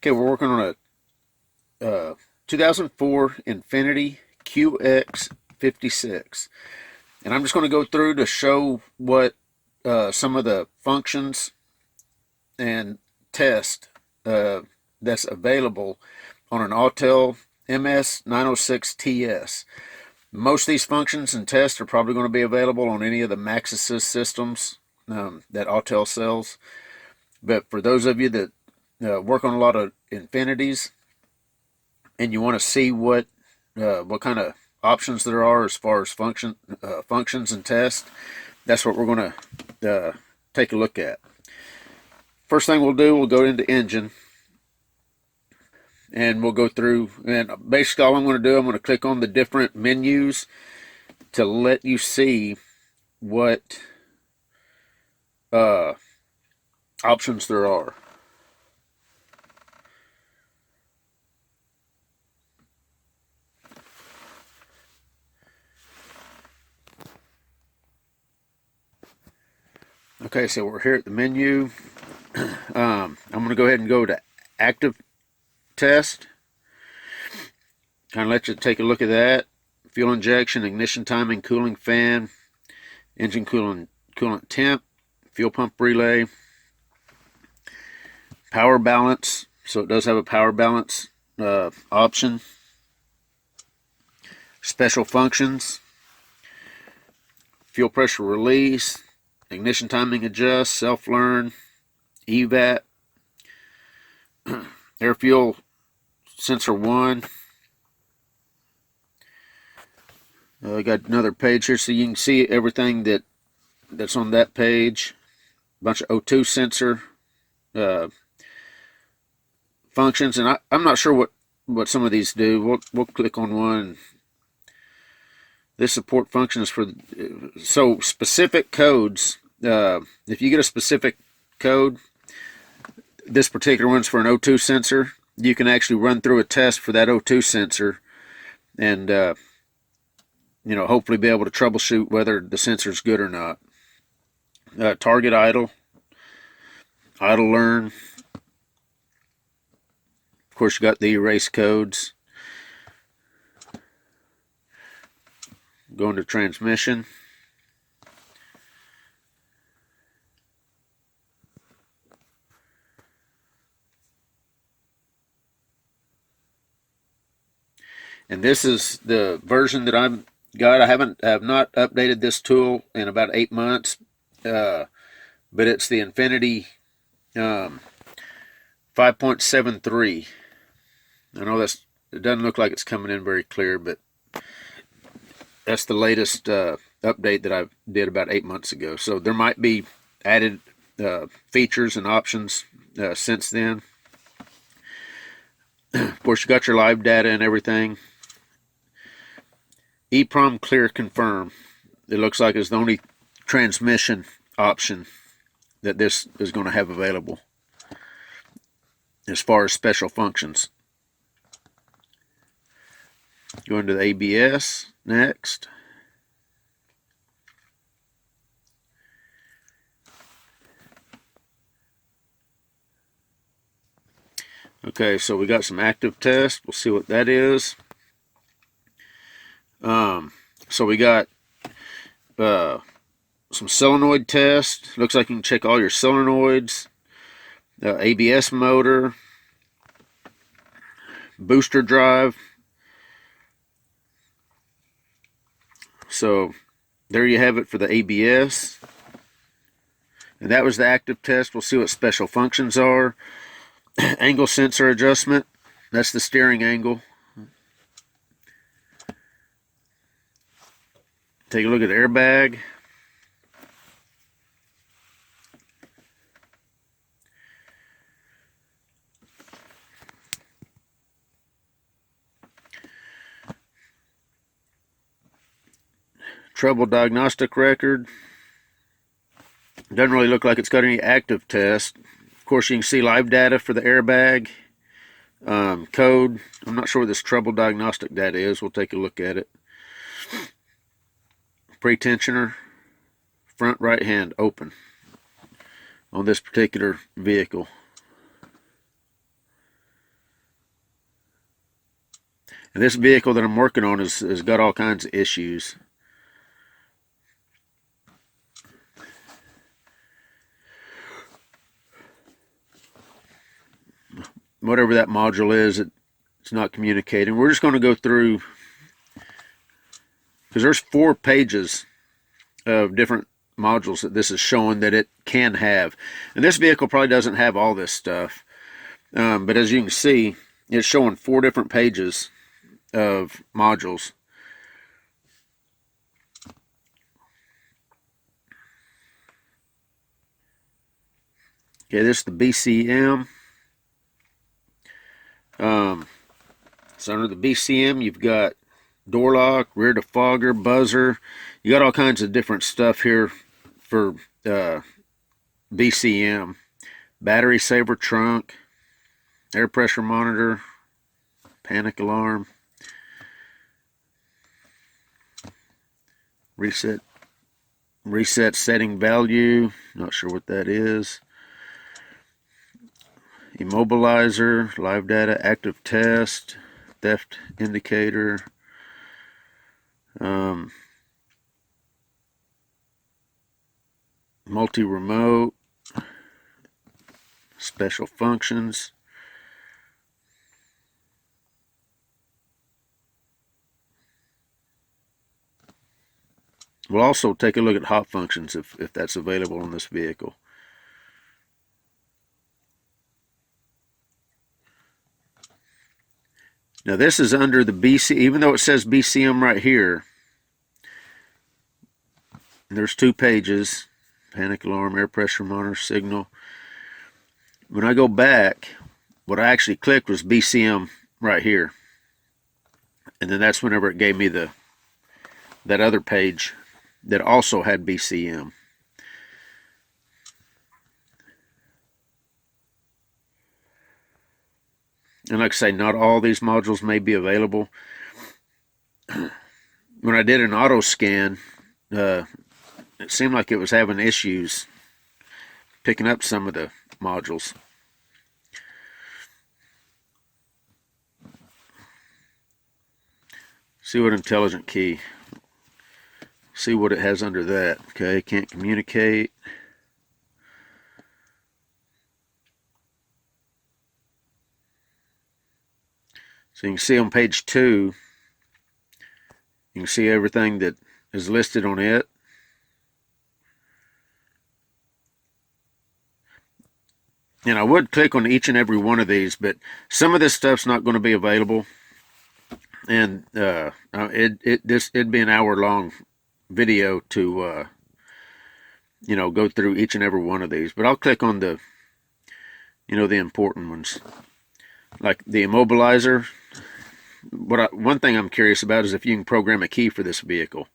Okay, we're working on a 2004 Infiniti QX56. And I'm just going to go through to show what some of the functions and test that's available on an Autel MS906TS. Most of these functions and tests are probably going to be available on any of the Maxisys systems that Autel sells. But for those of you that work on a lot of Infinitis and you want to see what kind of options there are as far as functions and tests, that's what we're going to take a look at. First thing we'll do, we'll go into Engine, and we'll go through, and basically all I'm going to do, I'm going to click on the different menus to let you see what options there are. Okay, so we're here at the menu. I'm going to go ahead and go to Active Test. Kind of let you take a look at that. Fuel injection, ignition timing, cooling fan, engine coolant temp, fuel pump relay, power balance. So it does have a power balance option. Special functions, fuel pressure release, ignition timing adjust, self-learn, EVAT, air fuel sensor 1. I got another page here so you can see everything that's on that page. A bunch of O2 sensor functions, and I'm not sure what some of these do. We'll click on one. This support function is for so specific codes. If you get a specific code, this particular one's for an O2 sensor. You can actually run through a test for that O2 sensor, and hopefully be able to troubleshoot whether the sensor's good or not. Target idle learn. Of course, you got the erase codes. Going to transmission. And this is the version that I've got. I have not updated this tool in about 8 months, but it's the Infiniti 5.73. I know it doesn't look like it's coming in very clear, but that's the latest update that I did about 8 months ago. So there might be added features and options since then. Of course, you got your live data and everything. EEPROM clear confirm. It looks like it's the only transmission option that this is going to have available as far as special functions. Going to the ABS next. Okay, so we got some active tests. We'll see what that is. So we got some solenoid tests. Looks like you can check all your solenoids. ABS motor. Booster drive. So there you have it for the ABS. And that was the active test. We'll see what special functions are. Angle sensor adjustment. That's the steering angle. Take a look at the airbag. Trouble diagnostic record. Doesn't really look like it's got any active tests. Of course, you can see live data for the airbag. Code. I'm not sure what this trouble diagnostic data is. We'll take a look at it. Pretensioner. Front right hand open on this particular vehicle. And this vehicle that I'm working on has got all kinds of issues. Whatever that module is, it's not communicating. We're just going to go through, because there's 4 pages of different modules that this is showing that it can have. And this vehicle probably doesn't have all this stuff. But as you can see, it's showing 4 different pages of modules. Okay, this is the BCM. So under the BCM, you've got door lock, rear defogger, buzzer. You got all kinds of different stuff here for BCM. Battery saver trunk, air pressure monitor, panic alarm, reset setting value, not sure what that is. Immobilizer, live data, active test, theft indicator, multi-remote, special functions. We'll also take a look at hot functions if that's available on this vehicle. Now this is under the BC, even though it says BCM right here, there's 2 pages, panic alarm, air pressure monitor, signal. When I go back, what I actually clicked was BCM right here. And then that's whenever it gave me that other page that also had BCM. And like I say, not all these modules may be available. When I did an auto scan, it seemed like it was having issues picking up some of the modules. See what intelligent key. See what it has under that. Okay, can't communicate. So you can see on page 2, you can see everything that is listed on it. And I would click on each and every one of these, but some of this stuff's not going to be available. And it'd be an hour-long video to go through each and every one of these. But I'll click on the the important ones, like the immobilizer. One thing I'm curious about is if you can program a key for this vehicle.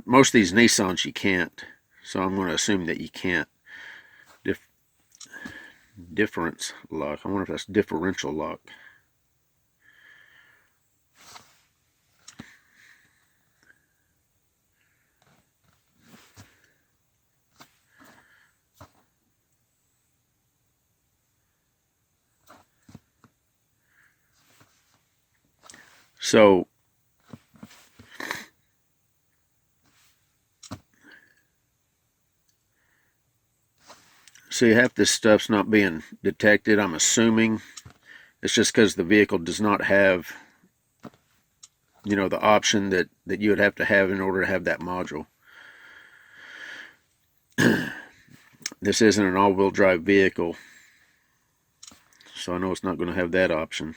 Most of these Nissans you can't, so I'm going to assume that you can't. Difference lock. I wonder if that's differential lock. So see, half this stuff's not being detected. I'm assuming it's just because the vehicle does not have the option that you would have to have in order to have that module. This isn't an all-wheel drive vehicle, so I know it's not going to have that option.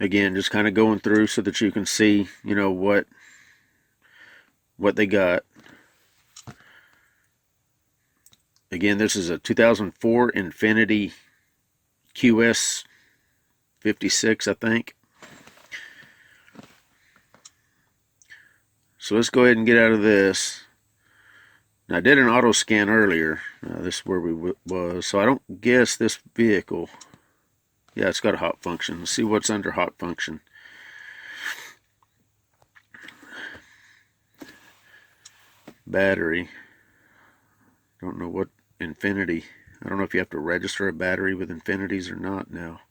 Again, just kind of going through so that you can see, what they got. Again, this is a 2004 Infiniti QX56, I think. So let's go ahead and get out of this. Now, I did an auto scan earlier. This is where we was, so I don't guess this vehicle. Yeah, it's got a hot function. Let's see what's under hot function. Battery. Don't know what Infiniti. I don't know if you have to register a battery with Infinitis or not now.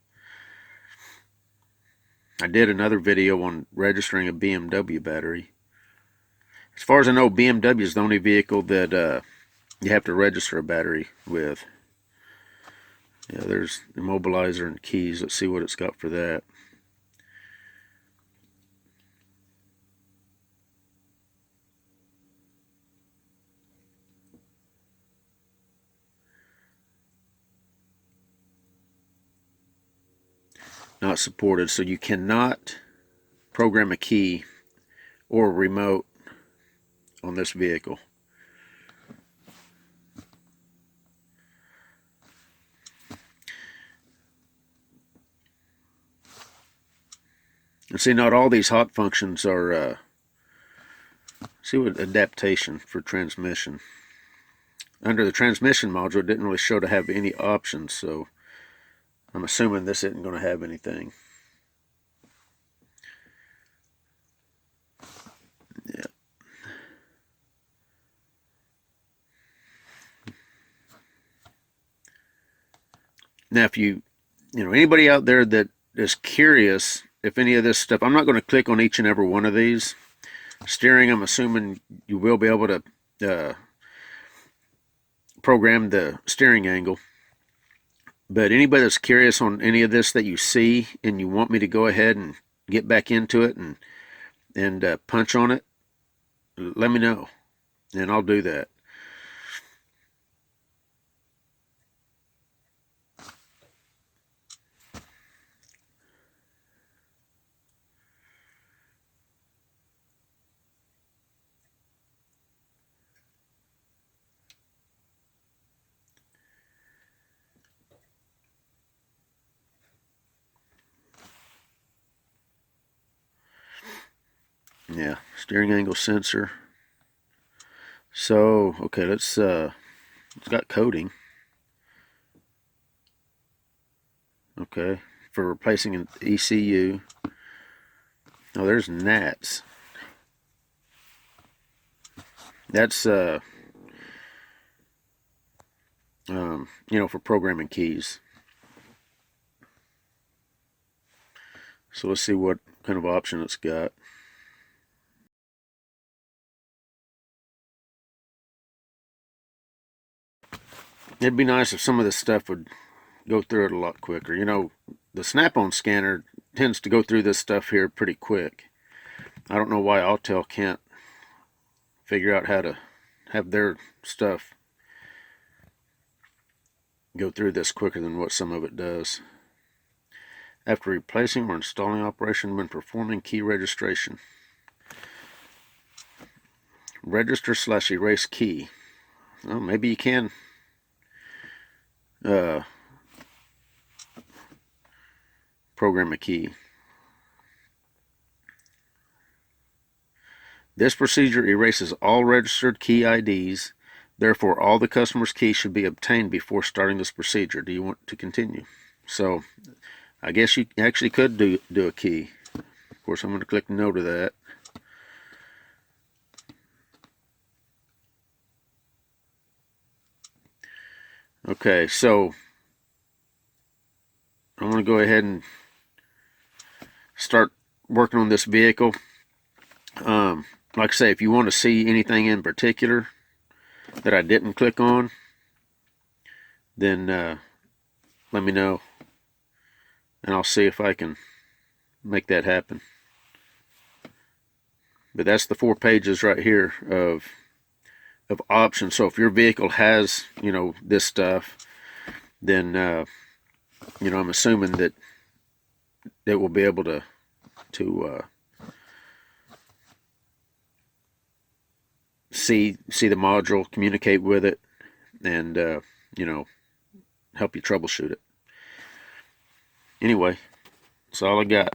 I did another video on registering a BMW battery. As far as I know, BMW is the only vehicle that you have to register a battery with. Yeah, there's immobilizer and keys. Let's see what it's got for that. Not supported, so you cannot program a key or a remote on this vehicle. And see, not all these hot functions are, see what adaptation for transmission. Under the transmission module, it didn't really show to have any options, so I'm assuming this isn't going to have anything. Yeah. Now, if anybody out there that is curious if any of this stuff, I'm not going to click on each and every one of these. Steering, I'm assuming you will be able to program the steering angle. But anybody that's curious on any of this that you see and you want me to go ahead and get back into it and punch on it, let me know, and I'll do that. Yeah, steering angle sensor. So, okay, it's got coding. Okay, for replacing an ECU. Oh, there's NATs. That's for programming keys. So let's see what kind of option it's got. It'd be nice if some of this stuff would go through it a lot quicker. The Snap-on scanner tends to go through this stuff here pretty quick. I don't know why Autel can't figure out how to have their stuff go through this quicker than what some of it does. After replacing or installing operation when performing key registration. Register/erase key. Well, maybe you can program a key. This procedure erases all registered key IDs. Therefore, all the customer's keys should be obtained before starting this procedure. Do you want to continue? So, I guess you actually could do a key. Of course, I'm going to click no to that. Okay, so I'm going to go ahead and start working on this vehicle. Like I say, if you want to see anything in particular that I didn't click on, then let me know, and I'll see if I can make that happen. But that's the 4 pages right here of options. So if your vehicle has this stuff, then I'm assuming that it will be able to see the module, communicate with it, and help you troubleshoot it. Anyway, that's all I got.